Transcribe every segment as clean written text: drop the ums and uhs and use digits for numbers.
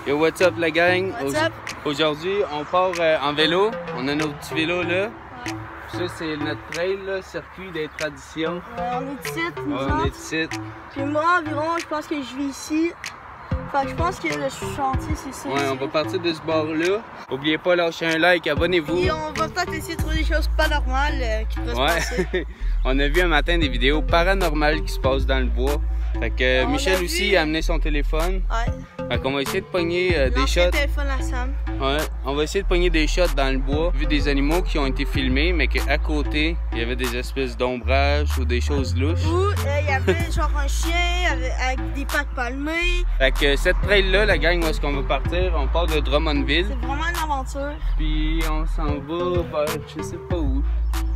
Yo, what's up la gang? What's up? Aujourd'hui, on part en vélo. On a nos petits vélos là. Ça, c'est notre trail, là, circuit des traditions. On est ici, nous On est autres. ici. Puis moi, environ, je pense que je vis ici. Fait que je pense que le chantier, c'est ça. Ouais, ici. on va partir de ce bord-là. N'oubliez pas de lâcher un like, abonnez-vous. Puis on va peut-être essayer de trouver des choses pas normales qui pourraient se passer. Ouais, on a vu un matin des vidéos paranormales qui se passent dans le bois. Fait que On Michel a aussi vu- a amené son téléphone. Ouais. Fait qu'on va essayer de pogner des L'ancien shots. téléphone à Sam. Ouais, on va essayer de pogner des shots dans le bois. Vu des animaux qui ont été filmés, mais qu'à côté, il y avait des espèces d'ombrages ou des choses louches. Où il y avait genre un chien avec des pattes palmées. Fait que cette trail-là, la gang, où est-ce qu'on va partir? On part de Drummondville. C'est vraiment une aventure. Puis on s'en va vers je sais pas où.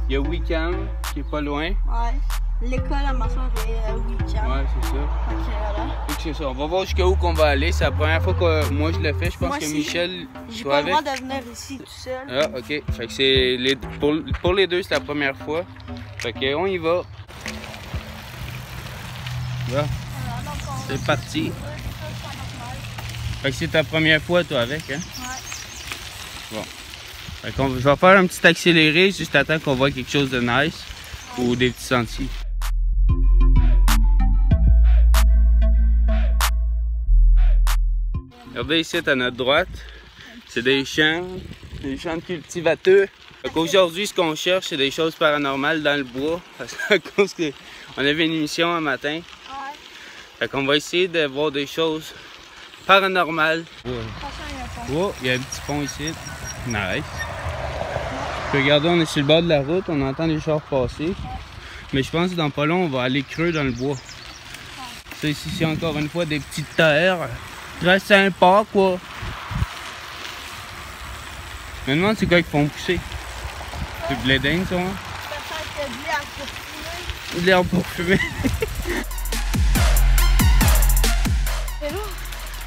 Il y a Wickham qui est pas loin. Ouais. L'école à ma soeur est week-end. Ouais, c'est ça. Fait que voilà. Fait que c'est ça. On va voir jusqu'à où qu'on va aller. C'est la première fois que moi je le fais. Je pense Moi que aussi. Michel, J'ai toi pas avec. le droit de venir ici tout seul. Ah, ok. Fait que c'est pour les deux, c'est la première fois. Fait que on y va. Là, c'est parti. Fait que c'est ta première fois toi avec, hein? Ouais. Bon. Fait qu'on je vais faire un petit accéléré juste à temps qu'on voit quelque chose de nice ou des petits sentiers. Regardez ici à notre droite, c'est des champs de cultivateurs. Aujourd'hui, ce qu'on cherche, c'est des choses paranormales dans le bois. Parce qu'à cause qu'on avait une émission un matin. Ouais. Fait qu'on va essayer de voir des choses paranormales. Attention, Oh, il y a un petit pont ici. Nice. Puis regardez, on est sur le bord de la route, on entend les chars passer. Mais je pense que dans pas long, on va aller creux dans le bois. Ça ici, c'est encore une fois des petites terres. Très sympa, quoi. Je me demande c'est quoi qu'ils font pousser. C'est de l'Éden, ça, hein? Peut-être de l'herbe pour fumer. De l'herbe pour fumer. C'est lourd.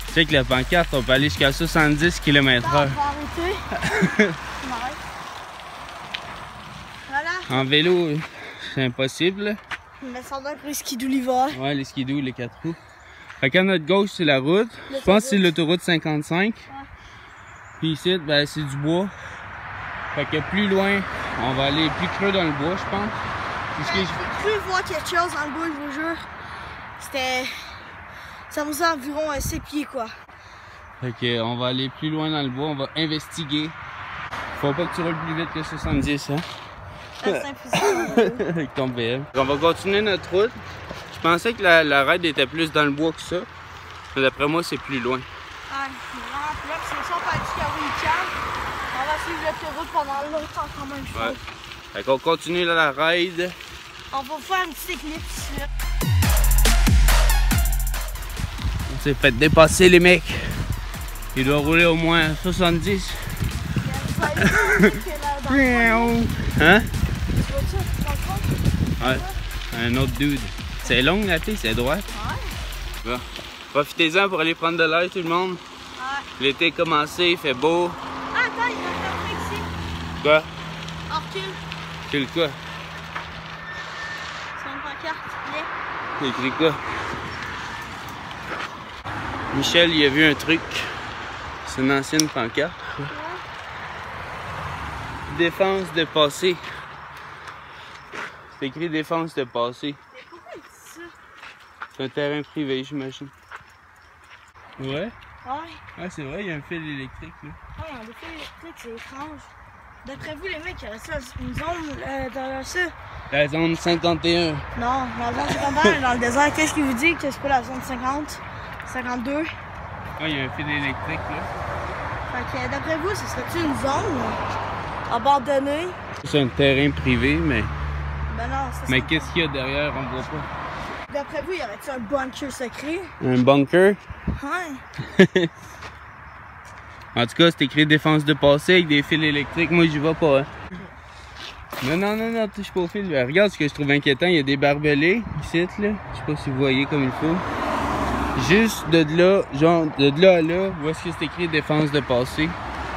Tu sais que la pancarte, on peut aller jusqu'à 70 km/h. On va arrêter. On arrête. Voilà. En vélo, c'est impossible. Mais ça doit être le skidoo l'hiver. Ouais, les skidoo, les 4 roues. Fait qu'à notre gauche, c'est la route. Je pense que c'est l'autoroute 55. Puis ici, ben, c'est du bois. Fait que plus loin, on va aller plus creux dans le bois, je pense. J'ai cru voir quelque chose dans le bois, je vous jure. C'était... Ça me faisait environ 6 pieds, quoi. Fait que on va aller plus loin dans le bois, on va investiguer. Faut pas que tu roules plus vite que 70, hein? C'est simple. Avec ton BM. On va continuer notre route. Je pensais que la raide était plus dans le bois que ça. Mais d'après moi, c'est plus loin. Ouais, vraiment plus là. C'est ça, on peut aller jusqu'à week-end. On va suivre l'autoroute pendant longtemps quand même, je Ouais. trouve. Fait qu'on continue la ride. On va faire un petit éclipse ici. On s'est fait dépasser les mecs. Il doit rouler au moins 70. Hein? Ouais, un autre dude. C'est long la piste, c'est droite. Ouais. Bon. Profitez-en pour aller prendre de l'air tout le monde. Ouais. L'été est commencé, il fait beau. Ah, attends, il y a un truc ici. Quoi? On recule. C'est le quoi? C'est une pancarte. Viens. C'est écrit quoi? Michel, il a vu un truc. C'est une ancienne pancarte. Défense de passé. C'est écrit défense de passé. Mais pourquoi il dit ça? C'est un terrain privé, j'imagine. Ouais? Ouais. Ah, c'est vrai, il y a un fil électrique là. Ouais, on fait électrique, c'est étrange. D'après vous, les mecs, il reste une zone dans ça. La zone 51. Non, la zone 51 dans le désert. Qu'est-ce qui vous dit que c'est pas la zone 50? 52? Ah, il y a un fil électrique là. Fait que d'après vous, ce serait-tu une zone abandonnée? C'est un terrain privé, mais. Ben non, ça Mais serait... qu'est-ce qu'il y a derrière, on voit pas. D'après vous, y aurait-tu un bunker secret? Un bunker? Ouais. En tout cas, c'est écrit défense de passé avec des fils électriques. Moi, j'y vais pas. Hein. Non, touche pas au fil. Regarde ce que je trouve inquiétant. Il y a des barbelés ici, là. Je sais pas si vous voyez comme il faut. Juste de là, genre de là à là, où est-ce que c'est écrit défense de passé?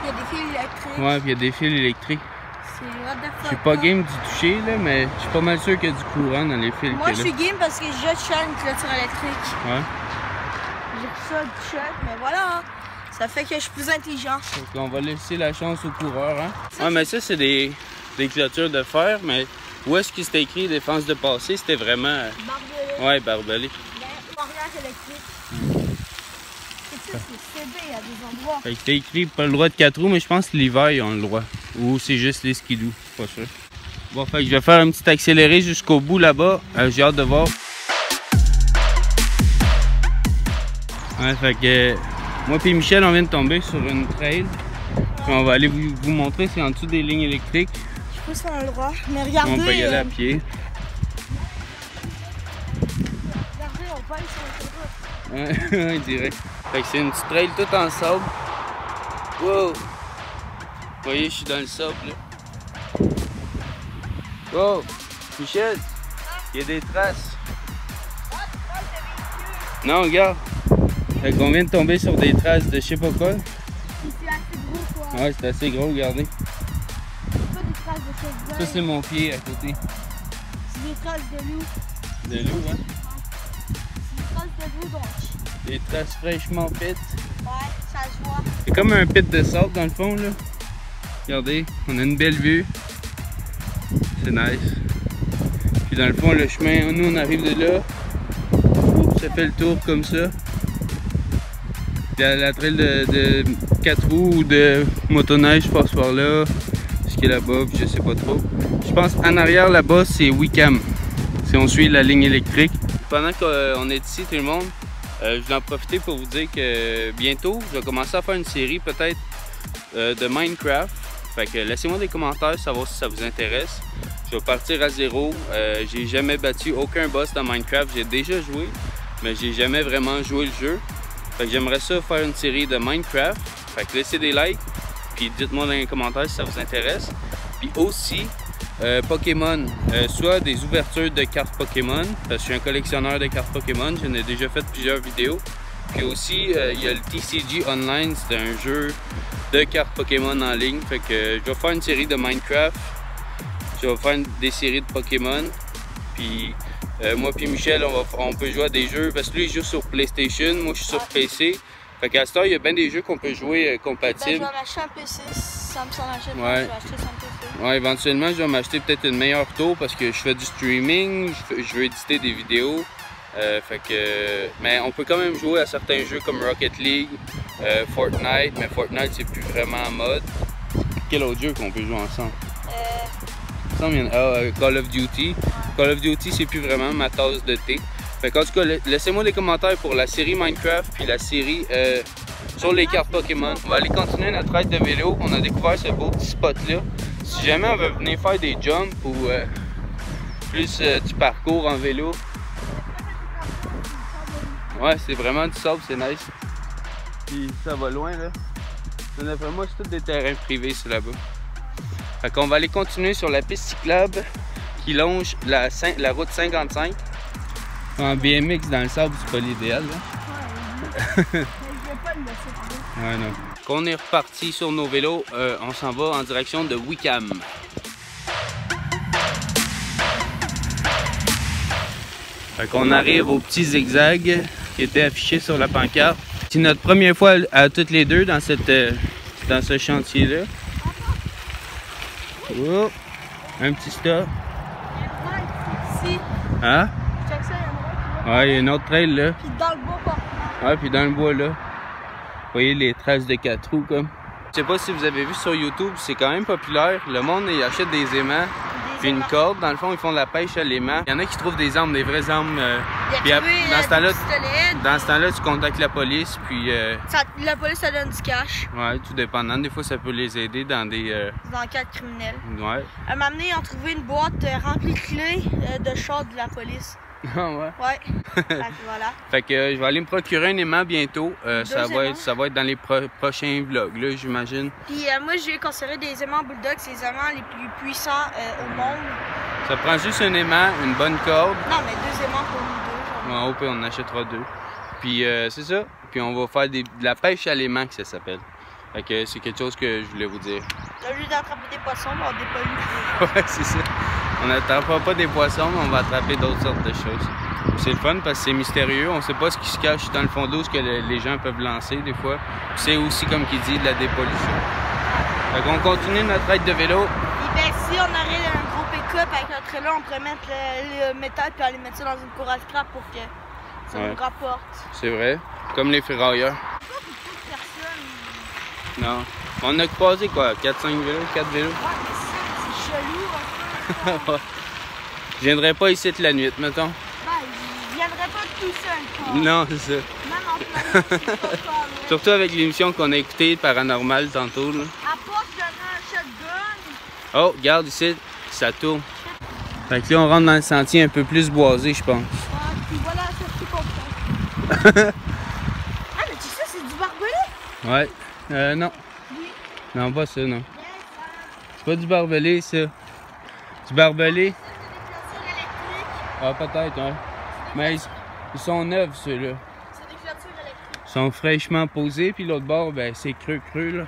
Il y a des fils électriques. Ouais, puis il y a des fils électriques. C'est what the fuck. Je suis pas game d'y toucher, là, mais je suis pas mal sûr qu'il y a du courant dans les fils. Moi, qu'il je y a suis là. game parce que j'ai déjà touché une clôture électrique. Ouais. J'ai pris ça du choc, mais voilà. Hein. Ça fait que je suis plus intelligent. Donc on va laisser la chance aux coureurs, hein. Ouais, mais ça, c'est des clôtures de fer, mais où est-ce qu'il s'était écrit défense de passé? C'était vraiment... Barbelé. Ouais, barbelé. Barrière électrique. C'est ça, c'est cédé à des endroits. Fait que t'as écrit pas le droit de 4 roues, mais je pense que l'hiver, ils ont le droit. Ou c'est juste les skidoo, pas sûr. Bon, fait que je vais faire un petit accéléré jusqu'au bout là-bas. J'ai hâte de voir. Ouais, fait que moi et Michel, on vient de tomber sur une trail. Puis on va aller vous montrer, c'est en dessous des lignes électriques. Je pense qu'on a le droit, mais regardez. On peut y aller à pied. Regardez, on peut aller sur le Ouais, direct. Fait que c'est une petite trail toute en sable. Wow! Vous voyez, je suis dans le sable là. Wow! Michel, il y a des traces. Non, regarde. Fait qu'on vient de tomber sur des traces de je sais pas quoi. C'est assez gros quoi. Ouais, c'est assez gros, regardez. C'est pas des traces de cheval. Ça, c'est mon pied à côté. C'est des traces de loup. De loup, hein? C'est des traces de loup donc. Des traces fraîchement pit. Ouais, ça se voit. C'est comme un pit de sable dans le fond, là. Regardez, on a une belle vue. C'est nice. Puis dans le fond, le chemin, nous on arrive de là. Ça fait le tour comme ça. La trail de 4 roues ou de motoneige passe par là. Ce qui est là-bas, je sais pas trop. Je pense en arrière là-bas, c'est Wickham. Si on suit la ligne électrique. Pendant qu'on est ici, tout le monde, je vais en profiter pour vous dire que bientôt, je vais commencer à faire une série peut-être de Minecraft. Fait que laissez-moi des commentaires, savoir si ça vous intéresse. Je vais partir à zéro. J'ai jamais battu aucun boss dans Minecraft. J'ai déjà joué, mais j'ai jamais vraiment joué le jeu. Fait que j'aimerais ça faire une série de Minecraft. Fait que laissez des likes, puis dites-moi dans les commentaires si ça vous intéresse. Puis aussi, Pokémon, soit des ouvertures de cartes Pokémon, parce que je suis un collectionneur de cartes Pokémon, j'en ai déjà fait plusieurs vidéos. Puis aussi, il y a le TCG Online, c'est un jeu de cartes Pokémon en ligne. Fait que je vais faire une série de Minecraft, je vais faire des séries de Pokémon. Puis moi puis Michel, on peut jouer à des jeux, parce que lui il joue sur PlayStation, moi je suis sur PC. Fait qu'à ce temps, il y a bien des jeux qu'on peut jouer compatibles. Ben, je vais m'acheter un PC, ça me semble acheter, Ouais. je vais acheter son PC. Ouais, éventuellement, je vais m'acheter peut-être une meilleure tour parce que je fais du streaming, je veux éditer des vidéos. Fait que, mais on peut quand même jouer à certains jeux comme Rocket League, Fortnite, mais Fortnite c'est plus vraiment en mode. Quel autre jeu qu'on peut jouer ensemble? Call of Duty. Call of Duty c'est plus vraiment ma tasse de thé. Fait qu'en tout cas, laissez-moi des commentaires pour la série Minecraft puis la série sur les cartes Pokémon. On va aller continuer notre ride de vélo. On a découvert ce beau petit spot là. Si jamais on veut venir faire des jumps ou plus du parcours en vélo. Ouais, c'est vraiment du sable, c'est nice. Puis ça va loin là. D'après moi, c'est tous des terrains privés, c'est là-bas. Fait qu'on va aller continuer sur la piste cyclable qui longe la route 55. En BMX dans le sable, c'est pas l'idéal là. Ouais, je vais pas le laisser tomber. Ouais, non. Qu'on est reparti sur nos vélos, on s'en va en direction de Wickham. Fait qu'on arrive au petit zigzag qui était affiché sur la pancarte. C'est notre première fois à toutes les deux dans ce chantier-là. Oh, un petit stop. Ici, Hein? check ça, il y a un endroit. Ouais, il y a une autre trail là. Puis dans le bois, pas. Ouais, puis dans le bois là. Vous voyez les traces de 4 roues comme. Je sais pas si vous avez vu sur YouTube, c'est quand même populaire. Le monde, il achète des aimants. Puis une corde, dans le fond, ils font de la pêche à l'aimant. Il y en a qui trouvent des armes, des vraies armes. Puis dans ce temps-là, tu contactes la police, puis... La police, ça donne du cash. Ouais, tout dépendant. Des fois, ça peut les aider dans des... Dans le cadre criminel. Ouais. À m'amener, ils ont trouvé une boîte remplie de clés de char de la police. Ah ouais? Ouais. Fait que voilà. Fait que je vais aller me procurer un aimant bientôt. Ça va être dans les prochains vlogs, là, j'imagine. Puis moi, j'ai considéré des aimants bulldog, c'est les aimants les plus puissants au monde. Ça prend juste un aimant, une bonne corde. Non, mais 2 aimants pour nous 2. Ouais, au pire, on en achètera 2. Puis c'est ça. Puis on va faire de la pêche à l'aimant, que ça s'appelle. Fait que c'est quelque chose que je voulais vous dire. Au lieu d'attraper des poissons, on des pollus. Ouais, c'est ça. On n'attrapera pas des poissons, mais on va attraper d'autres sortes de choses. C'est le fun parce que c'est mystérieux. On sait pas ce qui se cache dans le fond d'eau, ce que les gens peuvent lancer des fois. C'est aussi, comme qui dit, de la dépollution. Fait qu'on continue notre raid de vélo. Et bien, si on aurait un gros pick-up avec notre trailer, on pourrait mettre le métal puis aller mettre ça dans une cour à scrap pour que ça nous rapporte. C'est vrai. Comme les ferrailleurs. Pas beaucoup de personnes. Non. On a croisé quoi? 4-5 vélos? 4 vélos? Ouais, mais ça, c'est chelou un peu. Je viendrais pas ici la nuit, mettons. Ben, je viendrais pas tout seul, quoi. Non, c'est ça. Même en plein, c'est pas comme. Surtout avec l'émission qu'on a écoutée, Paranormal, tantôt. Là. À part que j'aurais un shotgun. Oh, regarde ici, ça tourne. Fait que là, on rentre dans le sentier un peu plus boisé, je pense. Ouais, puis voilà, ça c'est pour ça. Ah, mais tu sais, c'est du barbelé? Ouais. Non. Oui. Non, pas ça, non. Yes, C'est pas du barbelé, ça. Du barbelé? ça, c'est des clôtures électriques. Ah, peut-être, ouais. Mais ils sont neufs, ceux-là. C'est des clôtures électriques. Ils sont fraîchement posés, puis l'autre bord, ben, c'est creux, là.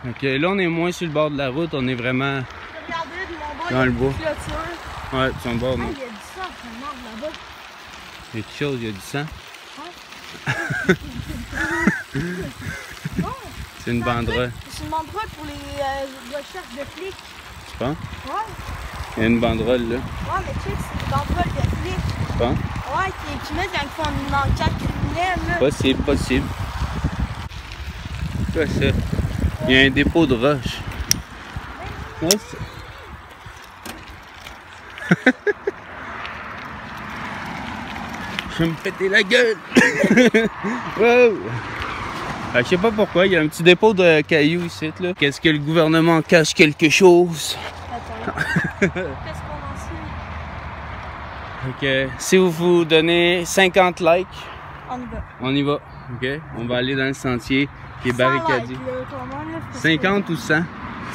Donc là, on est moins sur le bord de la route, on est vraiment Regardez, de mon bord, dans le bois. il y a des clôtures. Ouais, sur le bord, Ah, non. il y a du sang, vraiment, là-bas. Il y a quelque chose, il y a du sang. Non, C'est une banderole. c'est une banderole pour les recherches de flics. Tu penses? Ouais. Il y a une banderole, là. Ouais, mais tu sais, c'est une banderole de flics. Tu penses? Ouais, qui mettent quand ils font une enquête criminelle, là. Possible, possible. Quoi ça? Il y a un dépôt de roche. Ouais, c'est... Je vais me péter la gueule! Wow! Je sais pas pourquoi, il y a un petit dépôt de cailloux ici, là. Qu'est-ce que le gouvernement cache quelque chose? Attends. Qu'est-ce qu'on en sait? Fait que si vous donnez 50 likes, On y va. on y va. OK? On va aller dans le sentier qui est 100 barricadé. likes, là, comment, là, parce 50 ou 100? que-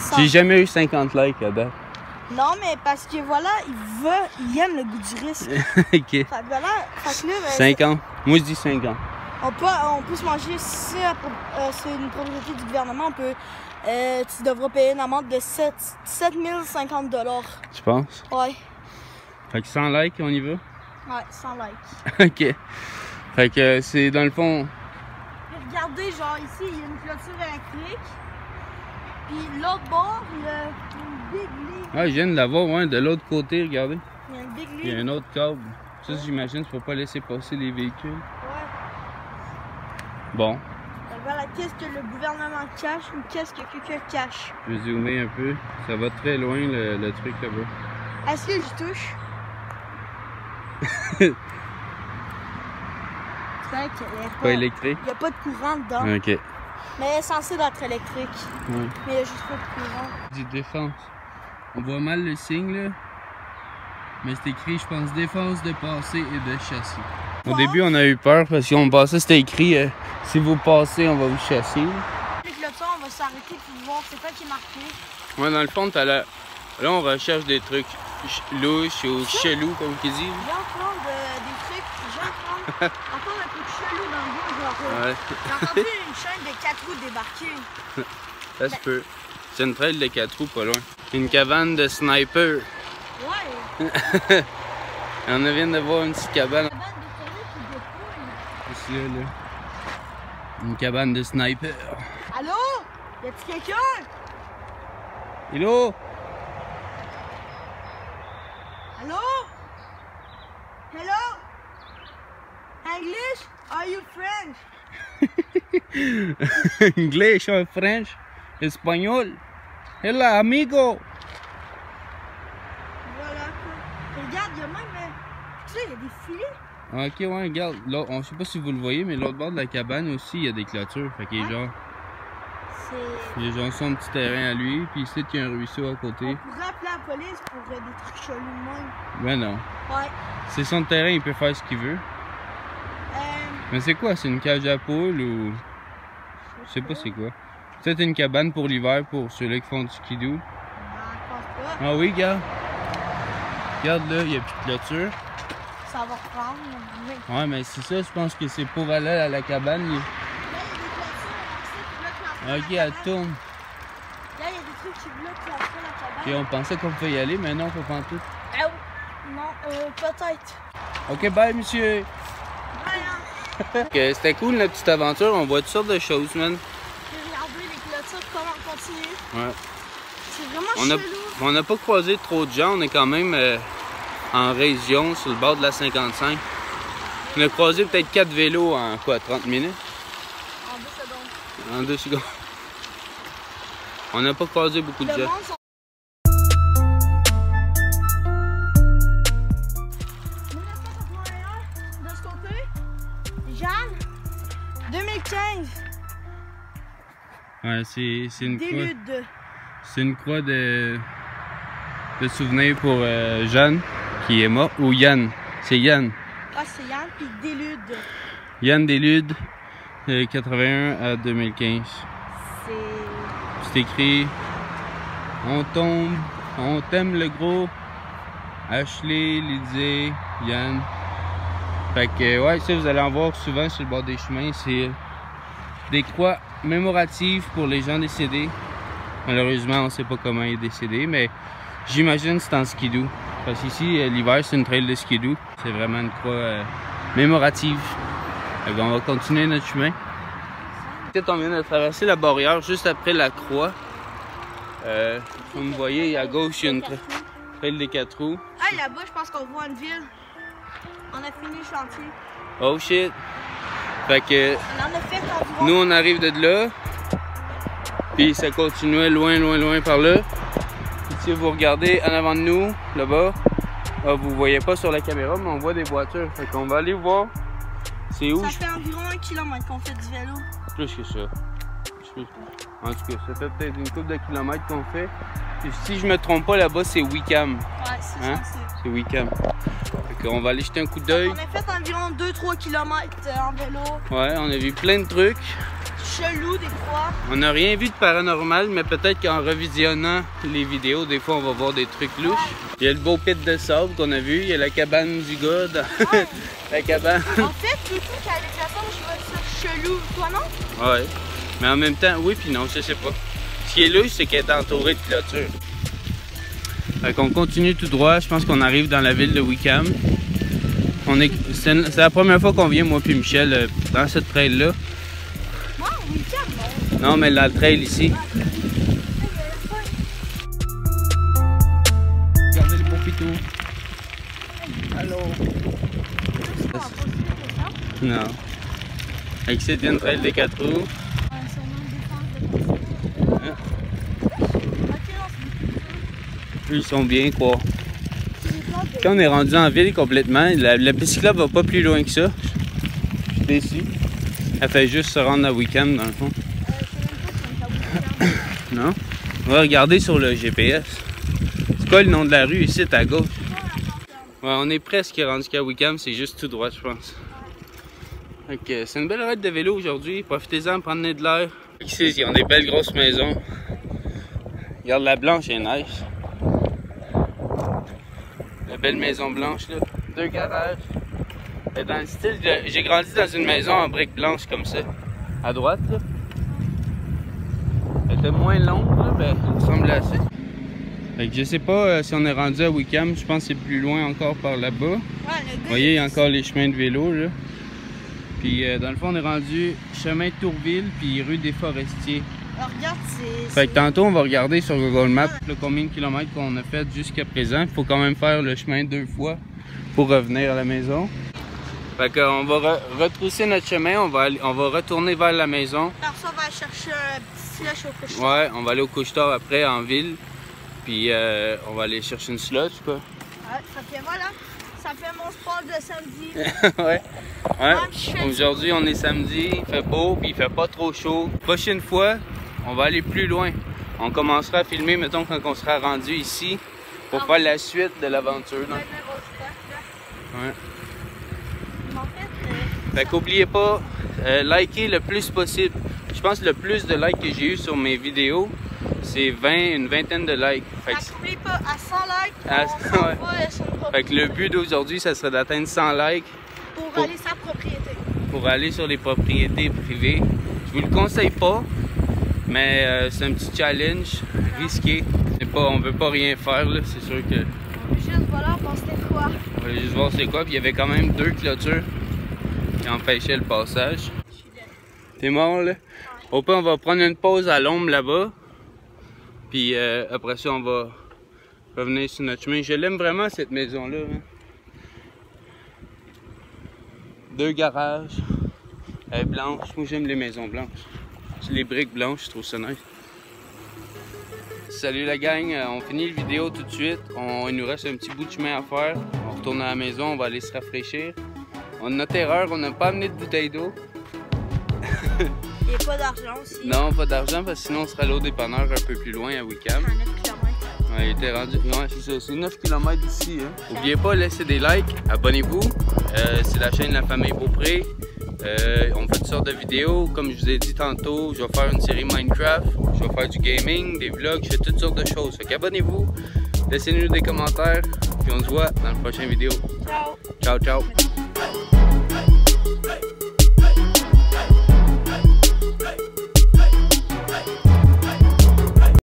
100. J'ai jamais eu 50 likes à date. Non, mais parce que voilà, il aime le goût du risque. OK. Fait que voilà, fait que là, ben, 50. Moi, je dis 50. on peut se manger, si c'est une propriété du gouvernement, tu devras payer une amende de 7050 $. Tu penses? Ouais, Fait que 100 likes, on y va? ouais, 100 likes. OK. Fait que c'est dans le fond... Puis regardez, genre ici, il y a une clôture électrique. Puis l'autre bord, il y a une big ligne. Ah, je viens de la voir, ouais, de l'autre côté, regardez. Il y a une big Il y a ligne. un autre câble. Ça, j'imagine, tu peux pas laisser passer les véhicules. Ouais. Bon, Fait que voilà, qu'est-ce que le gouvernement cache ou qu'est-ce que quelqu'un cache? je vais zoomer un peu. Ça va très loin, le truc là-bas. Est-ce que je touche? C'est vrai qu'il Pas électrique? n'y a pas de courant dedans, OK. mais elle est censée d'être électrique. Ouais. Mais il n'y a juste pas de courant. Du défense. On voit mal le signe, là. Mais c'est écrit, je pense, défense de passer et de chasser. Au début, on a eu peur parce qu'on passait, c'était écrit si vous passez, on va vous chasser. Avec le temps, on va s'arrêter pour voir c'est quoi qui est marqué. Ouais, dans le fond, t'as là, on recherche des trucs louches ou chelous, comme ils disent. Viens prendre des trucs, viens prendre encore un peu de chelou dans le bois, genre. Ouais, J'ai entendu une chaîne de 4 roues débarquer. ça se peut. C'est une trail de 4 roues, pas loin. Une cabane de sniper. Ouais. On vient de voir une petite cabane. La bande de télé qui dépouille. Ici, là. Une cabane de sniper. Allô? Y a-t-il quelqu'un? Hello! Allô? Hello? English? Are you French? English or French? Espagnol? Hola, amigo! Voilà. Regarde, il y a même. Tu sais, il y a des filets. Ok, ouais, regarde. Là, on sait pas si vous le voyez, mais l'autre bord de la cabane aussi, il y a des clôtures. Fait qu'il y a genre. C'est. Il y a genre son petit terrain à lui, puis ici, il y a un ruisseau à côté. On pourrait appeler la police pour des trucs chelous de même. Ben non. Ouais. C'est son terrain, il peut faire ce qu'il veut. Mais c'est quoi? C'est une cage à poules ou. Je sais pas c'est quoi. Peut-être une cabane pour l'hiver pour ceux-là qui font du skidoo. Non, je pense pas. Ah oui, regarde. Regarde là, il n'y a plus de clôture. Ça va reprendre. Mais... Ouais, mais c'est ça, je pense que c'est pour aller à la cabane. Là, il y a des clôtures, on sait que là, Ok, elle tourne. Là, il y a des truc qui bloque l'entrée à la Et cabane. on pensait qu'on pouvait y aller, mais non, on peut pas en tout. Ah oui. Non, peut-être. Ok, bye, monsieur. Rien. Ok, c'était cool, la petite aventure. On voit toutes sortes de choses, man. J'ai regardé les clôtures, comment continuer. Ouais. C'est vraiment chelou. On n'a pas croisé trop de gens. On est quand même en région, sur le bord de la 55. On a croisé peut-être 4 vélos en quoi, 30 minutes? En 2 secondes. En 2 secondes. On n'a pas croisé beaucoup de Le gens. monde sont... 1981 de ce côté. Jeanne. 2015. Ouais, c'est une croix. Délude. C'est une croix de souvenir pour Jeanne qui est mort. Ou Yann. C'est Yann. Ah, c'est Yann, puis Délude. Yann Délude, de 81 à 2015. C'est... C'est écrit on tombe, on t'aime le gros. Ashley, Lydie, Yann. Fait que ouais, ça vous allez en voir souvent sur le bord des chemins. C'est des croix mémoratives pour les gens décédés. Malheureusement, on sait pas comment il est décédé, mais j'imagine que c'est en skidoo. Parce qu'ici, l'hiver, c'est une trail de skidoo. C'est vraiment une croix mémorative. Fait qu'on va continuer notre chemin. Peut-être on vient de traverser la barrière juste après la croix. Comme vous voyez, à gauche, il y a une trail des 4 roues. Ah, là-bas, je pense qu'on voit une ville. On a fini le chantier. Oh shit! Fait que On en a fait environ. nous, on arrive de là. Puis ça continuait loin, loin, loin par là. Puis si vous regardez en avant de nous, là-bas, vous voyez pas sur la caméra, mais on voit des voitures. Fait qu'on va aller voir. C'est où? Ça fait environ 1 km qu'on fait du vélo. Plus que ça. En tout cas, ça fait peut-être une couple de kilomètres qu'on fait. Puis si je me trompe pas, là-bas, c'est Wickham. Ouais, c'est Hein? censé. C'est Wickham. Fait qu'on va aller jeter un coup d'œil. On a fait environ 2-3 km en vélo. Ouais, on a vu plein de trucs. Chelou, des fois. On n'a rien vu de paranormal, mais peut-être qu'en revisionnant les vidéos, des fois, on va voir des trucs louches. Il y a le beau pit de sable qu'on a vu. Il y a la cabane du gars. Ouais. La cabane. En fait, les trucs avec la forme, je vois ça chelou. Toi, non? Ouais. Mais en même temps, oui puis non, je sais pas. Ce qui est louche, c'est qu'elle est entourée de clôtures. Fait qu'on continue tout droit. Je pense qu'on arrive dans la ville de Wickham. C'est la première fois qu'on vient, moi puis Michel, dans cette trail-là. Moi, week-end, non. Non, mais la trail ici. Regardez les beaux pitous. Allô? Non. Avec cette une trail des 4 roues. Eux, ils sont bien, quoi. Quand on est rendu en ville complètement, la bicyclette va pas plus loin que ça. Je suis déçu. Elle fait juste se rendre à Wickham, dans le fond. Non? On va regarder sur le GPS. C'est quoi le nom de la rue ici, à gauche? Ouais, on est presque rendu qu'à Wickham, c'est juste tout droit, je pense. Ok, c'est une belle raide de vélo aujourd'hui. Profitez-en, prenez de l'air. Ici, ils ont des belles grosses maisons. Regarde, la blanche est nice. La belle maison blanche, là. 2 garages. Et dans le style de... J'ai grandi dans une maison en briques blanches comme ça. À droite, là. Elle était moins longue, là, mais elle ressemble à ça. Fait que je sais pas si on est rendu à Wickham. Je pense que c'est plus loin encore par là-bas. Ouais, Vous voyez, il y a encore les chemins de vélo, là. Puis dans le fond, on est rendu chemin Tourville, puis rue des Forestiers. Alors, regarde, c'est... Fait que tantôt, on va regarder sur Google Maps là, combien de kilomètres qu'on a fait jusqu'à présent. Il faut quand même faire le chemin 2 fois pour revenir à la maison. Fait qu'on va retrousser notre chemin, on va retourner vers la maison. Alors ça, on va chercher un petit slush au couche. Ouais, on va aller au couche-tard après, en ville. Puis on va aller chercher une slush, quoi. Ouais, ça fait, voilà. Ça fait mon sport de samedi. Ouais. Ouais. Aujourd'hui, on est samedi, il fait beau, puis il fait pas trop chaud. Prochaine fois, on va aller plus loin. On commencera à filmer, mettons, quand on sera rendu ici, pour faire la suite de l'aventure. Ouais. Fait qu'oubliez pas, likez le plus possible. Je pense que le plus de likes que j'ai eu sur mes vidéos, c'est une vingtaine de likes. Fait que n'oublie pas, à 100 likes, ouais. Fait que le but d'aujourd'hui, ça serait d'atteindre 100 likes pour aller sur la propriété. Pour aller sur les propriétés privées. Je vous le conseille pas, Mais c'est un petit challenge risqué. On veut pas rien faire, là. C'est sûr que... Juste voilà, on pense c'était quoi. On va juste voir c'est quoi. Puis il y avait quand même 2 clôtures qui empêchaient le passage. T'es mort, là? Au pire, on va prendre une pause à l'ombre là-bas. Puis après ça, on va revenir sur notre chemin. Je l'aime vraiment, cette maison-là. Hein. 2 garages. Elle est blanche. Moi, j'aime les maisons blanches. Les briques blanches, je trouve ça nice. Salut la gang, on finit la vidéo tout de suite. Il nous reste un petit bout de chemin à faire. On retourne à la maison, on va aller se rafraîchir. On a notre erreur, on n'a pas amené de bouteille d'eau. Il n'y a pas d'argent aussi. Non, pas d'argent parce que sinon on serait allé au dépanneur un peu plus loin à Wickham. À 9 km. Ouais, il était rendu. Ouais, c'est ça, c'est 9 km d'ici. Hein. N'oubliez pas de laisser des likes, abonnez-vous. C'est la chaîne La Famille Beaupré. On fait toutes sortes de vidéos, comme je vous ai dit tantôt, je vais faire une série Minecraft, je vais faire du gaming, des vlogs, je fais toutes sortes de choses. Fait qu'abonnez-vous, laissez-nous des commentaires, puis on se voit dans la prochaine vidéo. Ciao! Ciao, ciao!